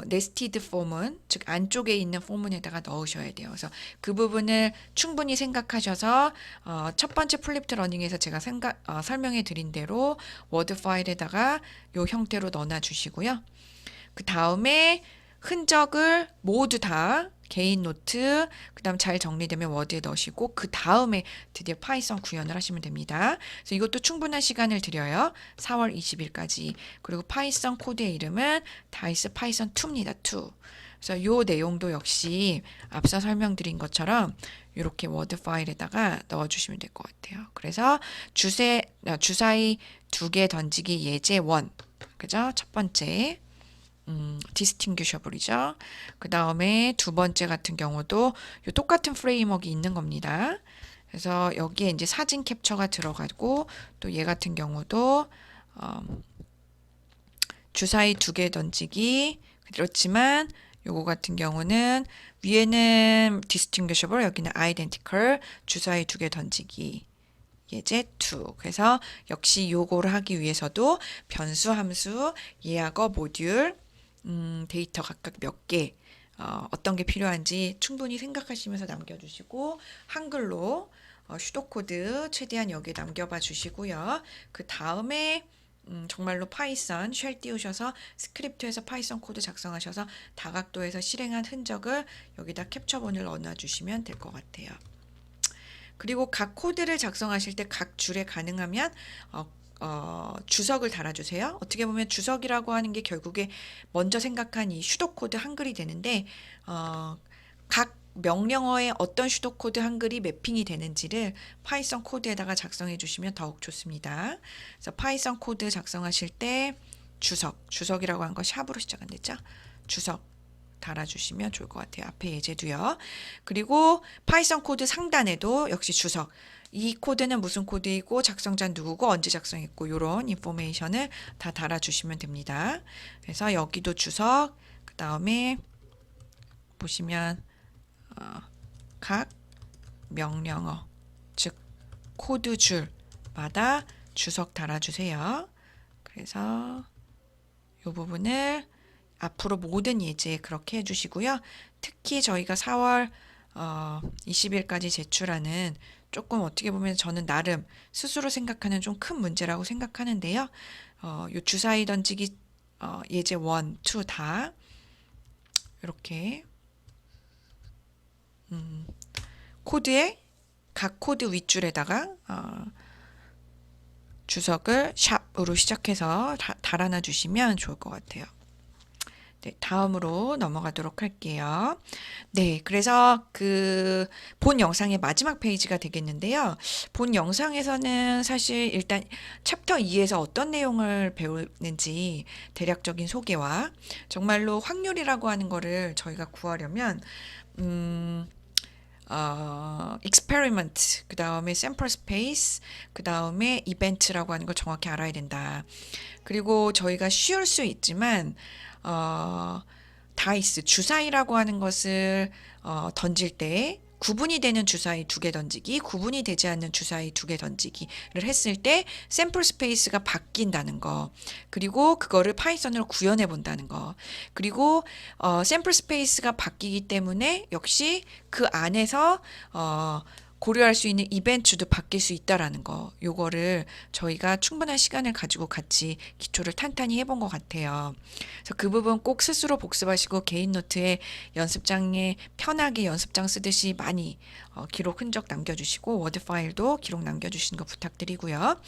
네스티드 폼은 즉 안쪽에 있는 폼문에다가 넣으셔야 돼요. 그래서 그 부분을 충분히 생각하셔서 첫 번째 플립트 러닝에서 제가 설명해 드린 대로 워드 파일에다가 요 형태로 넣어놔 주시고요. 그 다음에 흔적을 모두 다 개인 노트, 그 다음 잘 정리되면 워드에 넣으시고 그 다음에 드디어 파이썬 구현을 하시면 됩니다. 그래서 이것도 충분한 시간을 드려요. 4월 20일까지. 그리고 파이썬 코드의 이름은 다이스 파이썬 2입니다. 2. 그래서 이 내용도 역시 앞서 설명드린 것처럼 이렇게 워드 파일에다가 넣어주시면 될 것 같아요. 그래서 주사위 2개 던지기 예제 1. 그죠? 첫 번째. distinguishable이죠. 그 다음에 두 번째 같은 경우도 요 똑같은 프레임워크가 있는 겁니다. 그래서 여기에 이제 사진 캡처가 들어가고 또 얘 같은 경우도 주사위 2개 던지기 그렇지만 요거 같은 경우는 위에는 distinguishable 여기는 identical 주사위 2개 던지기 예제 2. 그래서 역시 요거를 하기 위해서도 변수 함수 예약어 모듈 데이터 각각 몇 개, 어떤 게 필요한지 충분히 생각하시면서 남겨주시고, 한글로 슈도코드 최대한 여기에 남겨봐 주시고요. 그 다음에 정말로 파이썬 쉘 띄우셔서 스크립트에서 파이썬 코드 작성하셔서 다각도에서 실행한 흔적을 여기다 캡처본을 넣어놔 주시면 될 것 같아요. 그리고 각 코드를 작성하실 때 각 줄에 가능하면 주석을 달아주세요. 어떻게 보면 주석이라고 하는 게 결국에 먼저 생각한 이 슈도코드 한글이 되는데 각 명령어에 어떤 슈도코드 한글이 매핑이 되는지를 파이썬 코드에다가 작성해 주시면 더욱 좋습니다. 그래서 파이썬 코드 작성하실 때 주석이라고 한 거 샵으로 시작 안 됐죠? 주석 달아주시면 좋을 것 같아요. 앞에 예제도요. 그리고 파이썬 코드 상단에도 역시 주석. 이 코드는 무슨 코드이고 작성자는 누구고 언제 작성했고 이런 인포메이션을 다 달아주시면 됩니다. 그래서 여기도 주석, 그 다음에 보시면 각 명령어, 즉 코드 줄마다 주석 달아주세요. 그래서 이 부분을 앞으로 모든 예제에 그렇게 해주시고요. 특히 저희가 4월 20일까지 제출하는 조금 어떻게 보면 저는 나름 스스로 생각하는 좀 큰 문제라고 생각하는데요. 요 주사위 던지기 예제 1, 2 다 이렇게 코드에 각 코드 윗줄에다가 주석을 샵으로 시작해서 달아놔 주시면 좋을 것 같아요. 네, 다음으로 넘어가도록 할게요. 네, 그래서 그 본 영상의 마지막 페이지가 되겠는데요. 본 영상에서는 사실 일단 챕터 2에서 어떤 내용을 배우는지 대략적인 소개와 정말로 확률이라고 하는 거를 저희가 구하려면 experiment, 그 다음에 sample space, 그 다음에 event라고 하는 걸 정확히 알아야 된다. 그리고 저희가 쉬울 수 있지만 다이스, 주사위라고 하는 것을 던질 때 구분이 되는 주사위 2개 던지기, 구분이 되지 않는 주사위 2개 던지기를 했을 때 샘플 스페이스가 바뀐다는 거, 그리고 그거를 파이썬으로 구현해 본다는 거, 그리고 샘플 스페이스가 바뀌기 때문에 역시 그 안에서 고려할 수 있는 이벤트도 바뀔 수 있다라는 거, 요거를 저희가 충분한 시간을 가지고 같이 기초를 탄탄히 해본 것 같아요. 그래서 그 부분 꼭 스스로 복습하시고 개인 노트에 연습장에 편하게 연습장 쓰듯이 많이 기록 흔적 남겨주시고 워드 파일도 기록 남겨주시는 거 부탁드리고요.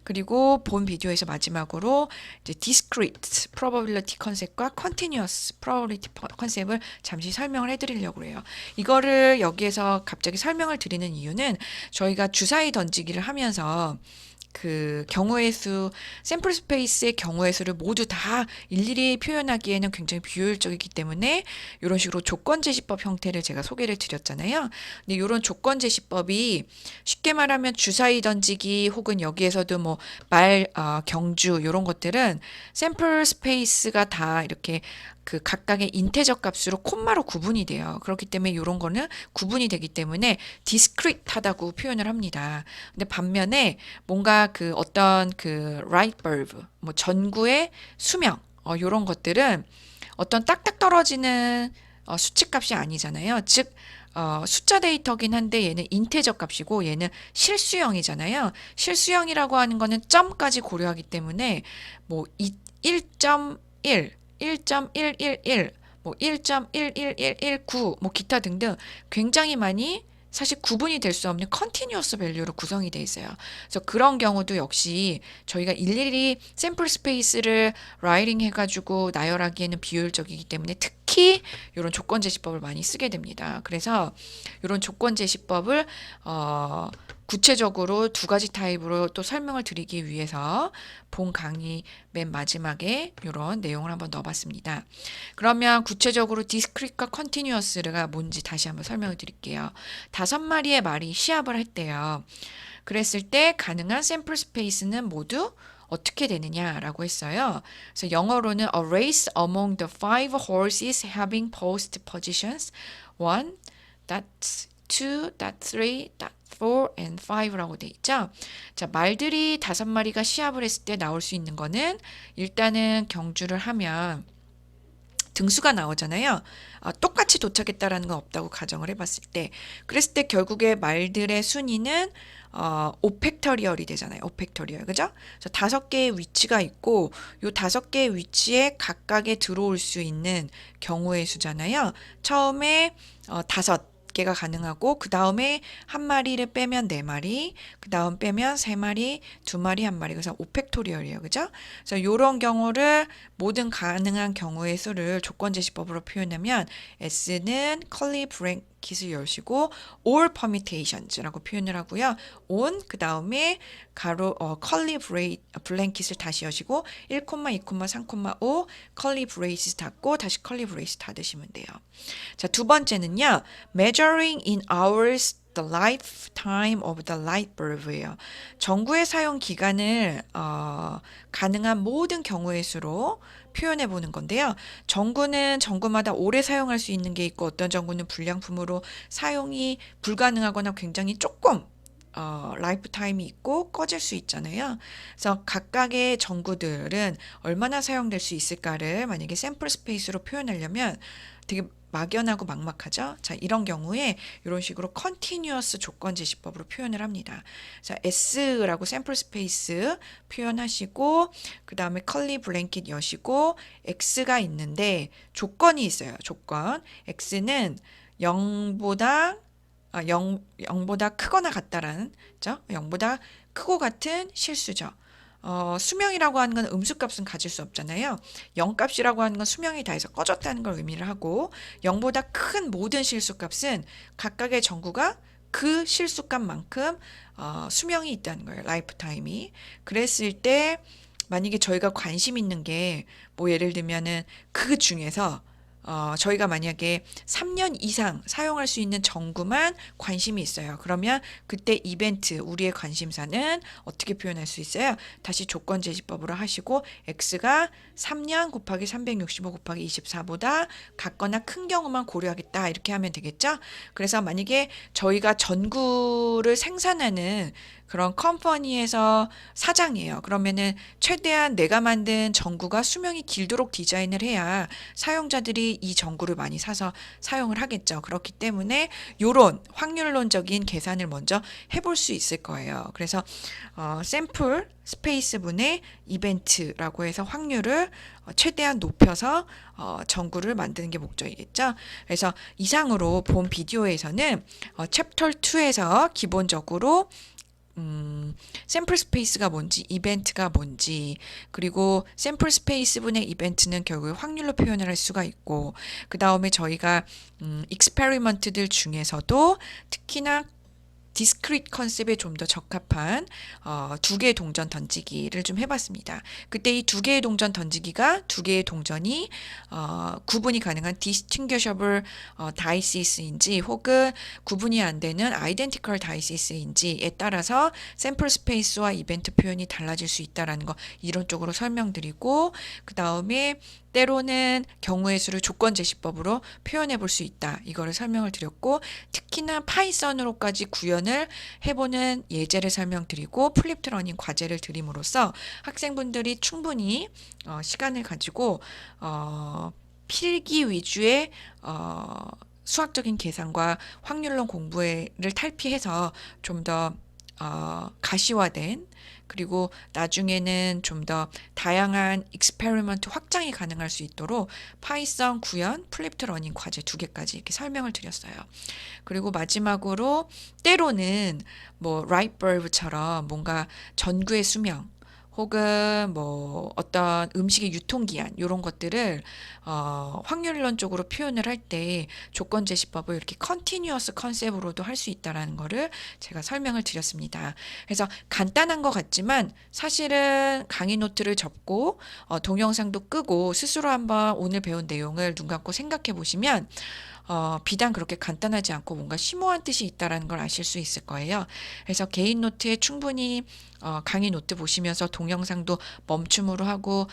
그리고 본 비디오에서 마지막으로 이제 discrete probability 컨셉과 continuous probability 컨셉을 잠시 설명을 해드리려고 해요. 이거를 여기에서 갑자기 설명을 드리는 이유는 저희가 주사위 던지기를 하면서 그 경우의 수, 샘플 스페이스의 경우의 수를 모두 다 일일이 표현하기에는 굉장히 비효율적이기 때문에 이런 식으로 조건 제시법 형태를 제가 소개를 드렸잖아요. 근데 이런 조건 제시법이 쉽게 말하면 주사위 던지기 혹은 여기에서도 뭐 경주 이런 것들은 샘플 스페이스가 다 이렇게 그 각각의 인테저 값으로 콤마로 구분이 돼요. 그렇기 때문에 이런 거는 구분이 되기 때문에 discrete하다고 표현을 합니다. 근데 반면에 뭔가 그 어떤 그 light bulb, 뭐 전구의 수명, 이런 것들은 어떤 딱딱 떨어지는 수치값이 아니잖아요. 즉 숫자 데이터긴 한데 얘는 인테저 값이고 얘는 실수형이잖아요. 실수형이라고 하는 거는 점까지 고려하기 때문에 뭐 1.1, 1.111, 뭐 1.11119, 뭐 기타 등등 굉장히 많이 사실 구분이 될 수 없는 컨티뉴어스 밸류로 구성이 돼 있어요. 그래서 그런 경우도 역시 저희가 일일이 샘플 스페이스를 라이팅 해가지고 나열하기에는 비효율적이기 때문에 특히 이런 조건 제시법을 많이 쓰게 됩니다. 그래서 이런 조건 제시법을 구체적으로 두 가지 타입으로 또 설명을 드리기 위해서 본 강의 맨 마지막에 이런 내용을 한번 넣어봤습니다. 그러면 구체적으로 디스크리트과 컨티뉴어스가 뭔지 다시 한번 설명을 드릴게요. 5마리의 말이 시합을 할 때요. 그랬을 때 가능한 샘플 스페이스는 모두 어떻게 되느냐라고 했어요. 그래서 영어로는 a race among the 5 horses having post positions 1, that's 2, that's 3, that's 4 and 5라고 돼 있죠. 자, 말들이 5마리가 시합을 했을 때 나올 수 있는 거는 일단은 경주를 하면 등수가 나오잖아요. 똑같이 도착했다라는 건 없다고 가정을 해봤을 때, 그랬을 때 결국에 말들의 순위는 5팩터리얼이 되잖아요. 5팩터리얼, 그죠? 그래서 5개의 위치가 있고, 요 5개의 위치에 각각에 들어올 수 있는 경우의 수잖아요. 처음에 5개가 가능하고 그 다음에 한 마리를 빼면 4마리, 그 다음 빼면 3마리, 2마리, 1마리. 그래서 5팩토리얼이에요. 그죠? 그래서 이런 경우를 모든 가능한 경우의 수를 조건 제시법으로 표현하면 S는 컬리 브랭킷을 열시고 all permutations라고 표현을 하고요. on 그 다음에 가로 컬리 블랭킷을 다시 여시고 1, 2, 3,5 컬리 브레이스 닫고 다시 컬리 브레이스 닫으시면 돼요. 자, 두 번째는요. measuring in hours the lifetime of the light bulb예요. 전구의 사용 기간을 가능한 모든 경우의 수로 표현해 보는 건데요. 전구는 전구마다 오래 사용할 수 있는 게 있고 어떤 전구는 불량품으로 사용이 불가능하거나 굉장히 조금 라이프 타임이 있고 꺼질 수 있잖아요. 그래서 각각의 전구들은 얼마나 사용될 수 있을까를 만약에 샘플 스페이스로 표현하려면 되게 막연하고 막막하죠. 자, 이런 경우에 이런 식으로 컨티뉴어스 조건 제시법으로 표현을 합니다. 자, S라고 샘플 스페이스 표현하시고 그 다음에 컬리 블랭킷 여시고 X가 있는데 조건이 있어요. 조건. X는 0보다 0보다 크거나 같다라는, 그죠? 0보다 크고 같은 실수죠. 수명이라고 하는 건 음수값은 가질 수 없잖아요. 0값이라고 하는 건 수명이 다해서 꺼졌다는 걸 의미를 하고 0보다 큰 모든 실수값은 각각의 전구가 그 실수값만큼 수명이 있다는 거예요. 라이프 타임이. 그랬을 때 만약에 저희가 관심 있는 게 뭐 예를 들면은 그 중에서 저희가 만약에 3년 이상 사용할 수 있는 전구만 관심이 있어요. 그러면 그때 이벤트, 우리의 관심사는 어떻게 표현할 수 있어요? 다시 조건 제시법으로 하시고 X가 3년 곱하기 365 곱하기 24보다 같거나 큰 경우만 고려하겠다. 이렇게 하면 되겠죠? 그래서 만약에 저희가 전구를 생산하는 그런 컴퍼니에서 사장이에요. 그러면은 최대한 내가 만든 전구가 수명이 길도록 디자인을 해야 사용자들이 이 전구를 많이 사서 사용을 하겠죠. 그렇기 때문에 요런 확률론적인 계산을 먼저 해볼 수 있을 거예요. 그래서 샘플 스페이스 분의 이벤트라고 해서 확률을 최대한 높여서 전구를 만드는 게 목적이겠죠. 그래서 이상으로 본 비디오에서는 챕터 2에서 기본적으로 샘플 스페이스가 뭔지, 이벤트가 뭔지, 그리고 샘플 스페이스 분의 이벤트는 결국 확률로 표현을 할 수가 있고, 그 다음에 저희가 익스페리먼트들 중에서도 특히나 디스크릿 컨셉에 좀 더 적합한 두 개의 동전 던지기를 좀 해봤습니다. 그때 이 두 개의 동전 던지기가 두 개의 동전이 구분이 가능한 distinguishable dices인지 혹은 구분이 안 되는 identical dices인지에 따라서 샘플 스페이스와 이벤트 표현이 달라질 수 있다라는 거 이론적으로 설명드리고 그 다음에 때로는 경우의 수를 조건 제시법으로 표현해 볼 수 있다. 이거를 설명을 드렸고 특히나 파이썬으로까지 구현을 해보는 예제를 설명드리고 플립트 러닝 과제를 드림으로써 학생분들이 충분히 시간을 가지고 필기 위주의 수학적인 계산과 확률론 공부를 탈피해서 좀 더 가시화된 그리고 나중에는 좀 더 다양한 익스페리먼트 확장이 가능할 수 있도록 파이썬 구현, 플립트 러닝 과제 두 개까지 이렇게 설명을 드렸어요. 그리고 마지막으로 때로는 뭐 라이트 벌브처럼 뭔가 전구의 수명 혹은 뭐 어떤 음식의 유통기한 이런 것들을 확률론적으로 표현을 할 때 조건 제시법을 이렇게 컨티뉴어스 컨셉으로도 할 수 있다라는 거를 제가 설명을 드렸습니다. 그래서 간단한 것 같지만 사실은 강의 노트를 접고 동영상도 끄고 스스로 한번 오늘 배운 내용을 눈 감고 생각해 보시면 비단 그렇게 간단하지 않고 뭔가 심오한 뜻이 있다라는 걸 아실 수 있을 거예요. 그래서 개인 노트에 충분히 강의 노트 보시면서 동영상도 멈춤으로 하고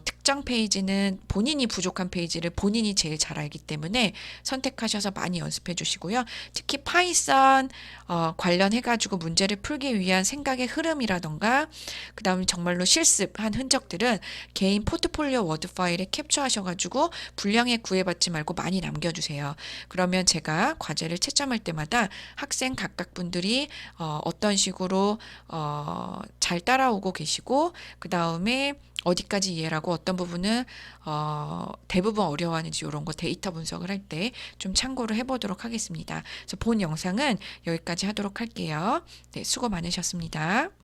특정 페이지는 본인이 부족한 페이지를 본인이 제일 잘 알기 때문에 선택하셔서 많이 연습해 주시고요. 특히 파이썬 관련해가지고 문제를 풀기 위한 생각의 흐름이라던가 그 다음에 정말로 실습한 흔적들은 개인 포트폴리오 워드 파일에 캡처하셔가지고 분량에 구애받지 말고 많이 남겨주세요. 그러면 제가 과제를 채점할 때마다 학생 각각 분들이 어떤 식으로 잘 따라오고 계시고 그 다음에 어디까지 이해라고 어떤 부분은 대부분 어려워하는지 이런 거 데이터 분석을 할 때 좀 참고를 해보도록 하겠습니다. 그래서 본 영상은 여기까지 하도록 할게요. 네, 수고 많으셨습니다.